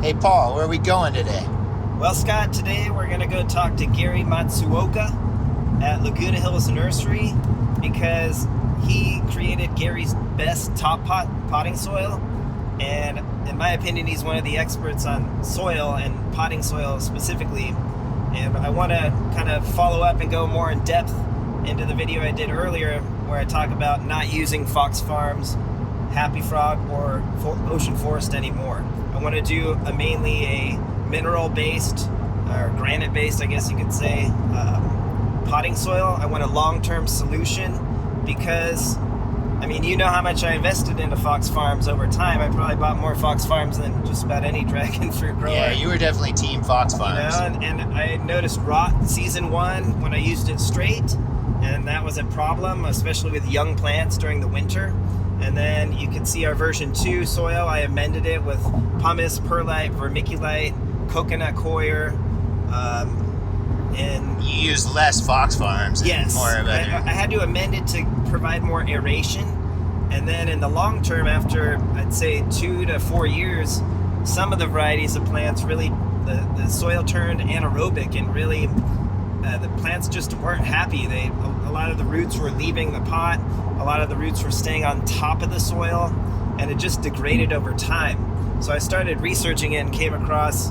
Hey Paul, where are we going today? Well, Scott, today we're going to go talk to Gary Matsuoka at Laguna Hills Nursery because he created Gary's best top potting soil, and in my opinion he's one of the experts on soil and potting soil specifically. And I want to kind of follow up and go more in depth into the video I did earlier where I talk about not using Fox Farms, Happy Frog, or Ocean Forest anymore. I want to do mainly a mineral-based, or granite-based, I guess you could say, potting soil. I want a long-term solution because, I mean, you know how much I invested into Fox Farms over time. I probably bought more Fox Farms than just about any dragon fruit grower. Yeah, you were definitely team Fox Farms. You know, and I noticed rot season 1 when I used it straight, and that was a problem, especially with young plants during the winter. And then you can see our version 2 soil. I amended it with pumice, perlite, vermiculite, coconut coir, and you used less Fox Farms. Yes, more of I had to amend it to provide more aeration. And then in the long term, after I'd say 2 to 4 years, some of the varieties of plants really, the soil turned anaerobic, and really the plants just weren't happy. A lot of the roots were leaving the pot. A lot of the roots were staying on top of the soil, and it just degraded over time. So I started researching it and came across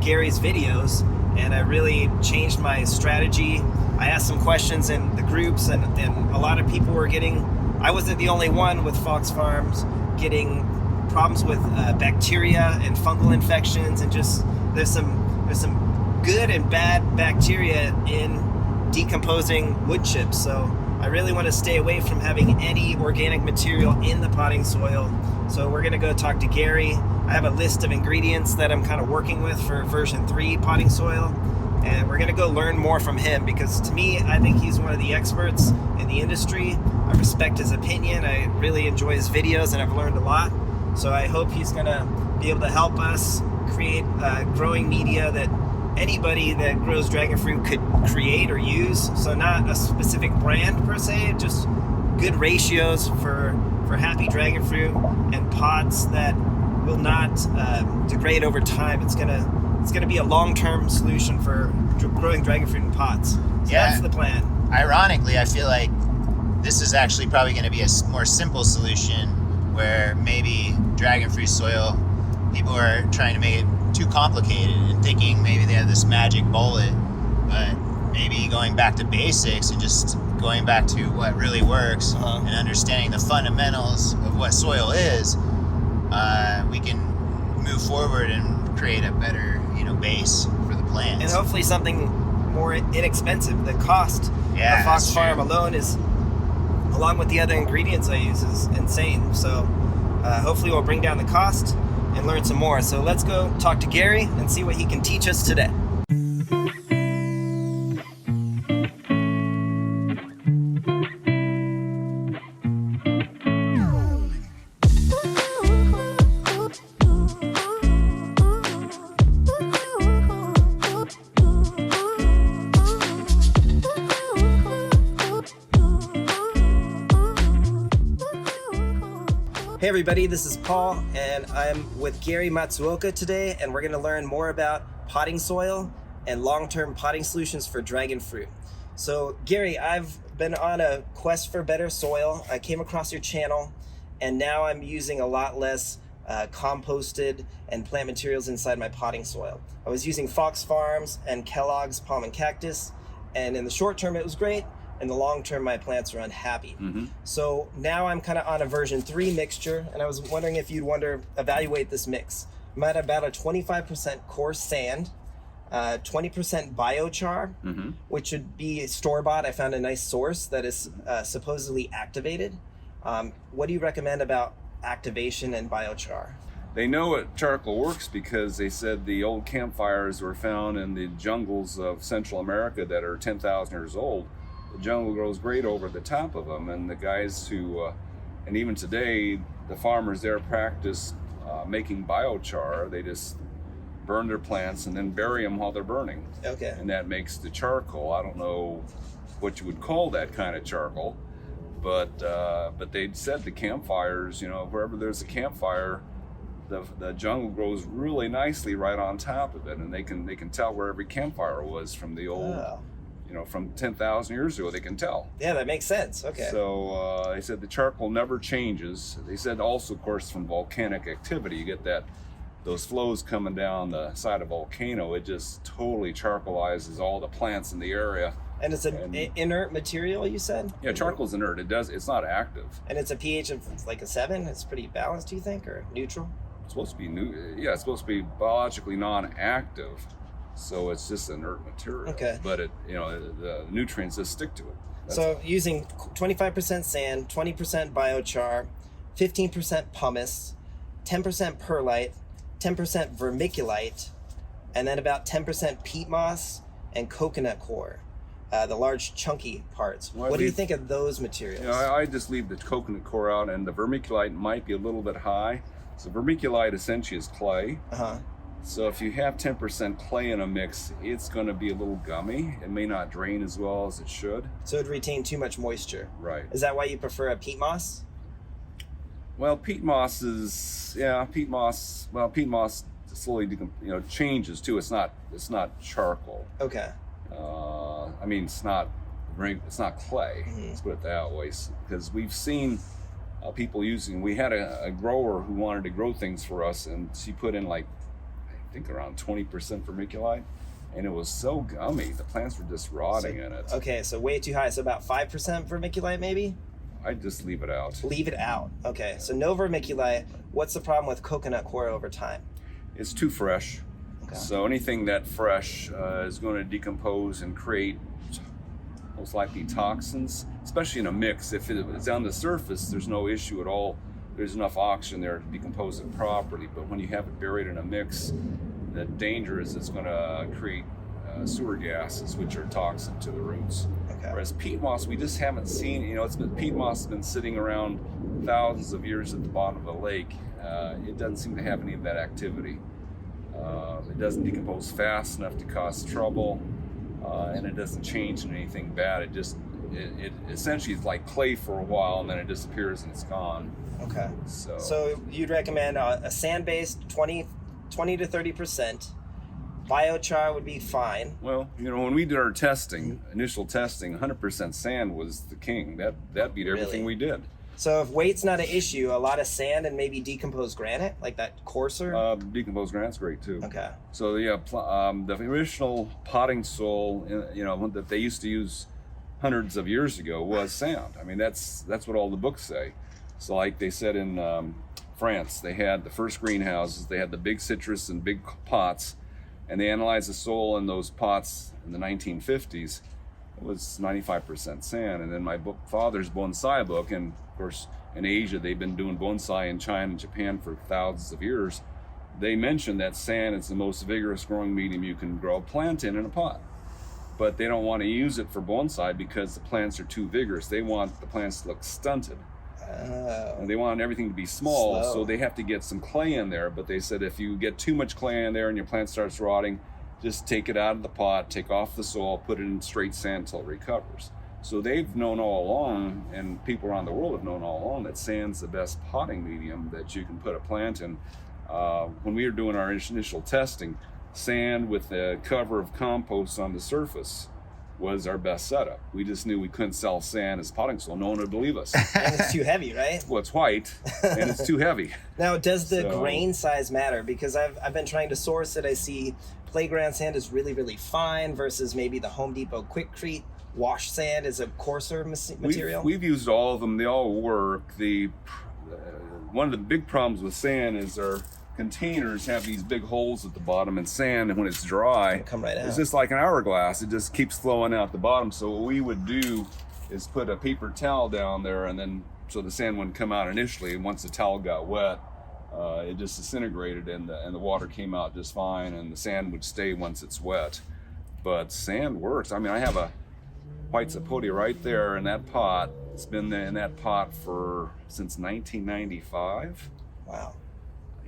Gary's videos, and I really changed my strategy. I asked some questions in the groups, and a lot of people were I wasn't the only one with Fox Farms getting problems with bacteria and fungal infections, and just there's some good and bad bacteria in decomposing wood chips. So I really want to stay away from having any organic material in the potting soil. So we're going to go talk to Gary. I have a list of ingredients that I'm kind of working with for version 3 potting soil. And we're going to go learn more from him because to me, I think he's one of the experts in the industry. I respect his opinion. I really enjoy his videos, and I've learned a lot. So I hope he's going to be able to help us create growing media that anybody that grows dragon fruit could create or use. So not a specific brand per se, just good ratios for happy dragon fruit and pots that will not degrade over time. It's gonna be a long-term solution for growing dragon fruit in pots. So yeah, that's the plan. Ironically, I feel like this is actually probably going to be a more simple solution, where maybe dragon fruit soil, people are trying to make it too complicated and thinking maybe they have this magic bullet, but maybe going back to basics and just going back to what really works and understanding the fundamentals of what soil is, we can move forward and create a better, base for the plants. And hopefully something more inexpensive. The cost of Fox Farm alone is, along with the other ingredients I use, is insane. So hopefully we'll bring down the cost and learn some more. So let's go talk to Gary and see what he can teach us today. Hey everybody, this is Paul, and I'm with Gary Matsuoka today, and we're going to learn more about potting soil and long-term potting solutions for dragon fruit. So Gary, I've been on a quest for better soil. I came across your channel, and now I'm using a lot less composted and plant materials inside my potting soil. I was using Fox Farms and Kellogg's Palm and Cactus, and in the short term it was great. In the long term, my plants are unhappy. So now I'm kind of on a version 3 mixture, and I was wondering if you'd evaluate this mix. I'm at about a 25% coarse sand, 20% biochar, which would be store-bought. I found a nice source that is supposedly activated. What do you recommend about activation and biochar? They know it charcoal works because they said the old campfires were found in the jungles of Central America that are 10,000 years old. The jungle grows great over the top of them, and the guys who, and even today, the farmers there practice making biochar. They just burn their plants and then bury them while they're burning. Okay. And that makes the charcoal. I don't know what you would call that kind of charcoal, but they said the campfires, wherever there's a campfire, the jungle grows really nicely right on top of it, and they can tell where every campfire was from the old, from 10,000 years ago. They can tell. Yeah, that makes sense. Okay. So they said the charcoal never changes. They said also, of course, from volcanic activity, you get those flows coming down the side of a volcano. It just totally charcoalizes all the plants in the area. And it's an inert material, you said? Yeah, charcoal's inert. It's not active. And it's a pH of like a 7. It's pretty balanced, do you think, or neutral? It's supposed to be it's supposed to be biologically non-active, so it's just inert material. Okay. But the nutrients just stick to it. So using 25% sand, 20% biochar, 15% pumice, 10% perlite, 10% vermiculite, and then about 10% peat moss and coconut coir, the large chunky parts. Well, what do you think of those materials? I just leave the coconut coir out, and the vermiculite might be a little bit high. So vermiculite essentially is clay. So if you have 10% clay in a mix, it's going to be a little gummy. It may not drain as well as it should. So it'd retain too much moisture. Right. Is that why you prefer a peat moss? Well, peat moss slowly changes too. It's not charcoal. Okay. It's not clay. Let's put it that way, because we've seen people using. We had a grower who wanted to grow things for us, and she put in I think around 20% vermiculite, and it was so gummy. The plants were just rotting in it. Okay, so way too high. So about 5% vermiculite, maybe. I just leave it out. Leave it out. Okay, so no vermiculite. What's the problem with coconut coir over time? It's too fresh. Okay. So anything that fresh is going to decompose and create most likely toxins, especially in a mix. If it's on the surface, there's no issue at all. There's enough oxygen there to decompose it properly. But when you have it buried in a mix, the danger is it's going to create sewer gases, which are toxic to the roots. Okay. Whereas peat moss, we just haven't seen. Peat moss has been sitting around thousands of years at the bottom of the lake. It doesn't seem to have any of that activity. It doesn't decompose fast enough to cause trouble, and it doesn't change into anything bad. It essentially is like clay for a while, and then it disappears and it's gone. Okay. So you'd recommend a sand-based 20 to 30%. Biochar would be fine. Well, when we did our initial testing, 100% sand was the king. That beat everything we did. So if weight's not an issue, a lot of sand and maybe decomposed granite, like that coarser? Decomposed granite's great too. Okay. So the original potting soil, that they used to use hundreds of years ago was sand. I mean, that's what all the books say. So like they said in France, they had the first greenhouses, they had the big citrus and big pots, and they analyzed the soil in those pots in the 1950s. It was 95% sand. And then my father's bonsai book, and of course in Asia they've been doing bonsai in China and Japan for thousands of years. They mentioned that sand is the most vigorous growing medium you can grow a plant in a pot. But they don't want to use it for bonsai because the plants are too vigorous. They want the plants to look stunted. And they want everything to be small, so they have to get some clay in there. But they said if you get too much clay in there and your plant starts rotting, just take it out of the pot, take off the soil, put it in straight sand until it recovers. So they've known all along, and people around the world have known all along, that sand's the best potting medium that you can put a plant in. When we were doing our initial testing, sand with a cover of compost on the surface was our best setup. We just knew we couldn't sell sand as potting soil. No one would believe us. And it's too heavy, right? Well, it's white and it's too heavy. Now, does the grain size matter? Because I've been trying to source it. I see playground sand is really, really fine versus maybe the Home Depot Quikrete wash sand is a coarser material. We've used all of them. They all work. One of the big problems with sand is our containers have these big holes at the bottom, and sand, and when it's dry, come right out. It's just like an hourglass. It just keeps flowing out the bottom. So what we would do is put a paper towel down there, and then so the sand wouldn't come out initially. And once the towel got wet, it just disintegrated, and the water came out just fine, and the sand would stay once it's wet. But sand works. I mean, I have a white sapote right there in that pot. It's been in that pot since 1995. Wow.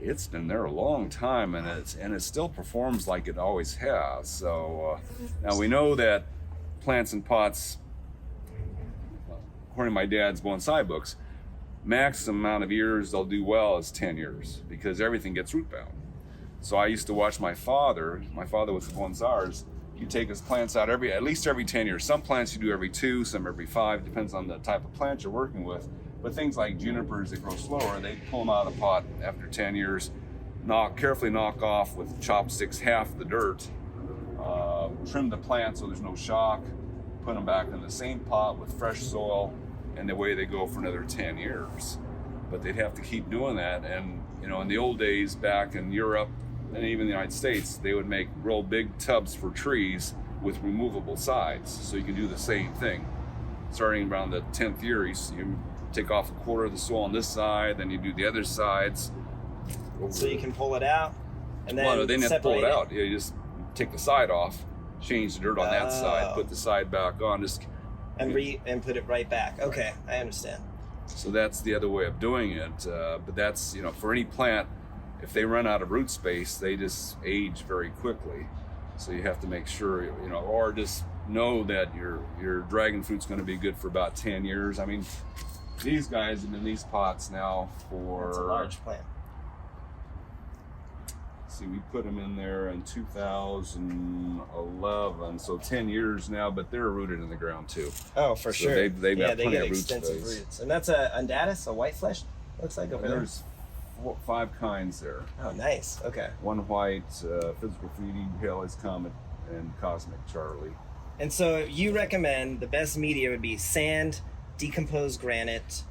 It's been there a long time, and it still performs like it always has. So now we know that plants in pots, according to my dad's bonsai books, maximum amount of years they'll do well is 10 years because everything gets root bound. So I used to watch my father was the bonsais. You take his plants out at least every 10 years. Some plants you do every 2, some every 5, depends on the type of plant you're working with. But things like junipers that grow slower, they pull them out of the pot after 10 years, carefully knock off with chopsticks half the dirt, trim the plant so there's no shock, put them back in the same pot with fresh soil, and away they go for another 10 years. But they'd have to keep doing that. And in the old days back in Europe and even the United States, they would make real big tubs for trees with removable sides. So you can do the same thing. Starting around the 10th year, you take off a quarter of the soil on this side, then you do the other sides. So you can pull it out and then they didn't have to pull it separate out. You just take the side off, change the dirt on that side, put the side back on, and put it right back. Okay, I understand. So that's the other way of doing it. But that's, for any plant, if they run out of root space, they just age very quickly. So you have to make sure, or just know that your dragon fruit's going to be good for about 10 years. I mean, these guys have been in these pots now for... It's a large plant. See, we put them in there in 2011, so 10 years now, but they're rooted in the ground too. Oh, for So sure. They've got they plenty get of root extensive space. roots. And that's a undatus, a white flesh, looks like over there. There's 5 kinds there. Oh, nice. Okay. One white, physical graffiti, Halley's Comet, and Cosmic Charlie. And so you recommend the best media would be sand, decomposed granite,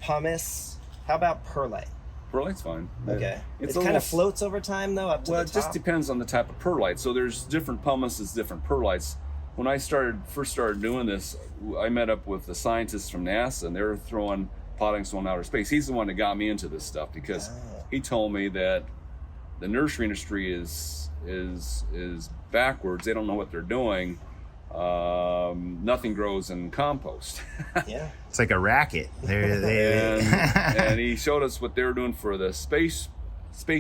pumice. How about perlite? Perlite's fine. Okay. It's It kind of almost- floats over time though, up to Well, the it top. just depends on the type of perlite. So there's different pumices, different perlites. When I first started doing this, I met up with the scientists from NASA, and they were throwing potting soil in outer space. He's the one that got me into this stuff because he told me that the nursery industry is backwards. They don't know what they're doing. Nothing grows in compost. Yeah. It's like a racket. and he showed us what they were doing for the space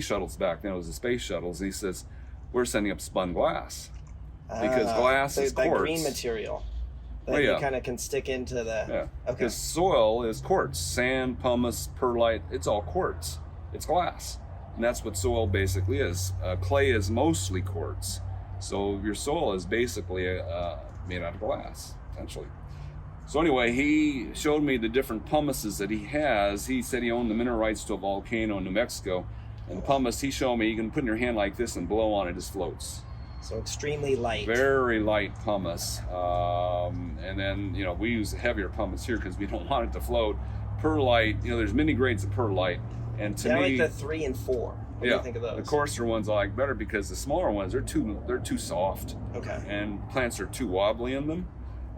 shuttles back then. It was the space shuttles. And he says, we're sending up spun glass because glass is that quartz. green material that Oh, yeah. you kind of can stick into the... Yeah, Okay. because soil is quartz. Sand, pumice, perlite, it's all quartz. It's glass. And that's what soil basically is. Clay is mostly quartz. So your soil is basically made out of glass, essentially. So anyway, he showed me the different pumices that he has. He said he owned the mineral rights to a volcano in New Mexico. And the pumice, he showed me, you can put in your hand like this and blow on it, it just floats. So extremely light. Very light pumice. And then, we use heavier pumice here because we don't want it to float. Perlite, there's many grades of perlite. And to I me, like the 3 and 4. What do you think of those? the coarser ones I like better because the smaller ones, they're too soft. Okay. And plants are too wobbly in them.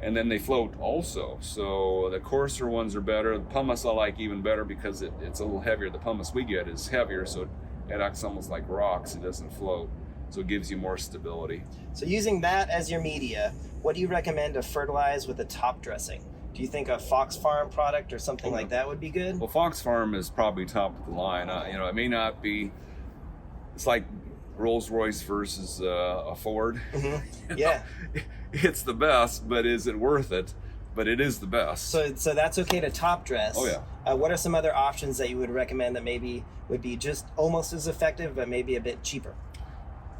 And then they float also. So the coarser ones are better. The pumice I like even better because it's a little heavier. The pumice we get is heavier, so it acts almost like rocks. It doesn't float. So it gives you more stability. So using that as your media, what do you recommend to fertilize with a top dressing? Do you think a Fox Farm product or something like that would be good? Well, Fox Farm is probably top of the line. It may not be. It's like Rolls Royce versus a Ford. Mm-hmm. Yeah. It's the best, but is it worth it? But it is the best. So that's okay to top dress. Oh, yeah. What are some other options that you would recommend that maybe would be just almost as effective, but maybe a bit cheaper?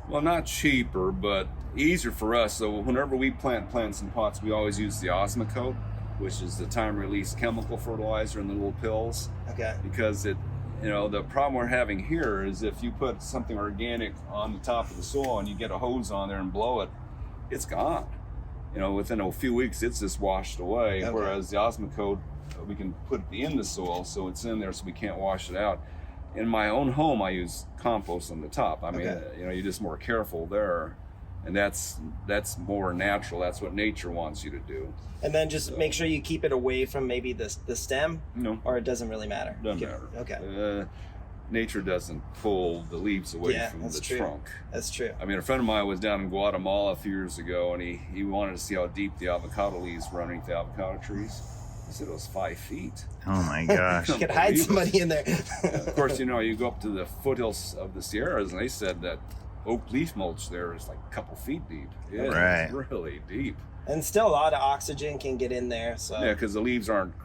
Well, not cheaper, but easier for us. So whenever we plant plants in pots, we always use the Osmocote, which is the time-release chemical fertilizer in the little pills. Okay. Because the problem we're having here is if you put something organic on the top of the soil and you get a hose on there and blow it, it's gone. Within a few weeks, it's just washed away. Okay. Whereas the Osmocote, we can put it in the soil, so it's in there, so we can't wash it out. In my own home, I use compost on the top. I mean, you're just more careful there, and that's more natural. That's what nature wants you to do. And then just make sure you keep it away from maybe the stem. No, Or it doesn't really matter. doesn't matter. Okay. Nature doesn't pull the leaves away Yeah, from that's the true. trunk. That's true. I mean, a friend of mine was down in Guatemala a few years ago, and he wanted to see how deep the avocado leaves were underneath the avocado trees. He said it was 5 feet. Oh my gosh. You could hide somebody in there. Of course, you go up to the foothills of the Sierras, and they said that oak leaf mulch there is like a couple feet deep. Yeah, Right. It's really deep. And still a lot of oxygen can get in there. So Yeah, because the leaves aren't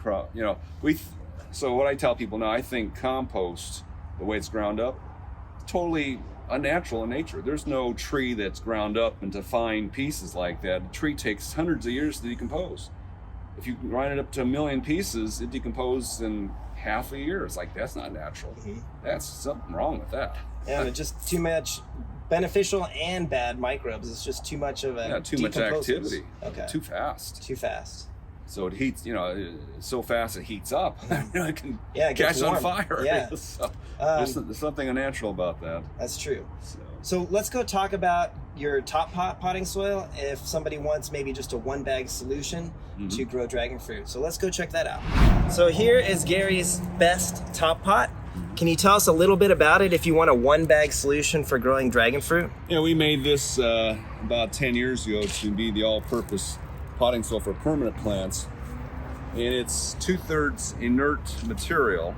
So what I tell people now, I think compost, the way it's ground up, totally unnatural in nature. There's no tree that's ground up into fine pieces like that. A tree takes hundreds of years to decompose. If you grind it up to 1 million pieces, it decomposes in half a year. It's like, that's not natural. That's something wrong with that. Yeah, but just too much beneficial and bad microbes. It's just too much of a too much activity. Okay. Too fast. Too fast. So it heats, so fast it heats up. It can Yeah, it gets catch on warm. fire. Yeah. So, there's something unnatural about that. That's true. So let's go talk about your top potting soil if somebody wants maybe just a 1-bag solution to grow dragon fruit. So let's go check that out. So here is Gary's best top pot. Can you tell us a little bit about it if you want a 1-bag solution for growing dragon fruit? Yeah, we made this about 10 years ago to be the all-purpose potting soil for permanent plants. And it's 2/3 inert material.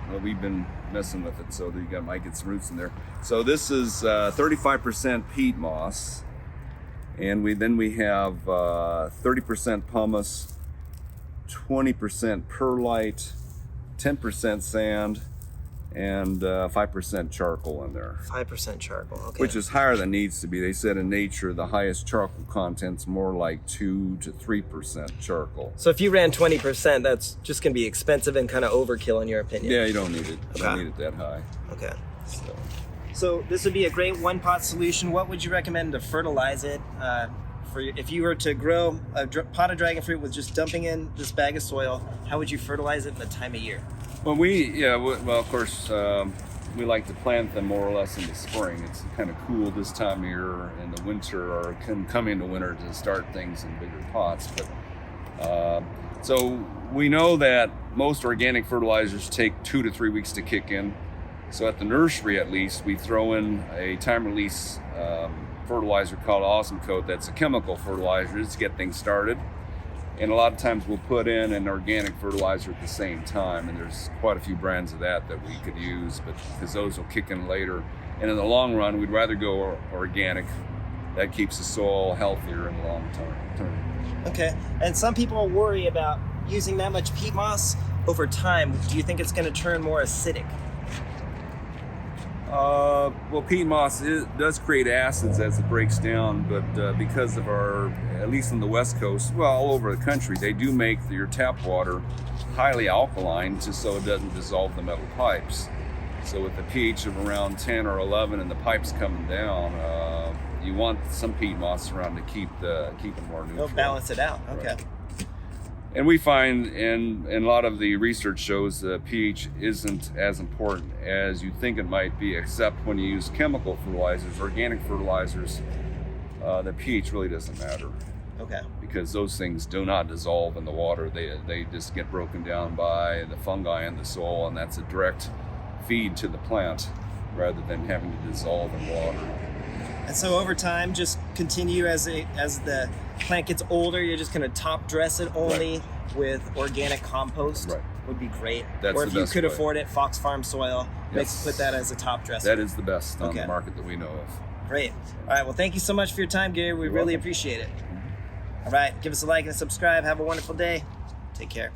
Well, we've been messing with it, so you might get some roots in there. So this is 35% peat moss, and we have 30% pumice, 20% perlite, 10% sand, and 5% charcoal in there. 5% charcoal, okay. Which is higher than needs to be. They said in nature the highest charcoal content's more like 2 to 3% charcoal. So if you ran 20%, that's just going to be expensive and kind of overkill in your opinion. Yeah, you don't need it. You don't Okay. need it that high. Okay. So. So this would be a great 1-pot solution. What would you recommend to fertilize it? If you were to grow a pot of dragon fruit with just dumping in this bag of soil, how would you fertilize it in the time of year? Well, of course, we like to plant them more or less in the spring. It's kind of cool this time of year in the winter, or can come into winter to start things in bigger pots. But so we know that most organic fertilizers take 2 to 3 weeks to kick in. So at the nursery, at least, we throw in a time-release fertilizer called Awesome Coat. That's a chemical fertilizer just to get things started. And a lot of times we'll put in an organic fertilizer at the same time, and there's quite a few brands of that we could use, but because those will kick in later. And in the long run, we'd rather go organic. That keeps the soil healthier in the long term. Okay, and some people worry about using that much peat moss over time. Do you think it's going to turn more acidic? Well, peat moss does create acids as it breaks down, but because of at least on the West Coast, well, all over the country, they do make your tap water highly alkaline just so it doesn't dissolve the metal pipes. So with the pH of around 10 or 11 and the pipes coming down, you want some peat moss around to keep it more neutral. It'll balance it out, okay. Right. And we find, and a lot of the research shows that pH isn't as important as you think it might be, except when you use chemical fertilizers, organic fertilizers, the pH really doesn't matter. Okay. Because those things do not dissolve in the water. They just get broken down by the fungi in the soil, and that's a direct feed to the plant rather than having to dissolve in water. And so over time, just continue as the plant gets older, you're just going to top dress it only with organic compost. Right. Would be great. That's or the if you best could way. afford it, Fox Farm soil. Yes. Put that as a top dresser. That is the best on Okay. the market that we know of. Great. All right. Well, thank you so much for your time, Gary. We You're really welcome. appreciate it. All right. Give us a like and a subscribe. Have a wonderful day. Take care.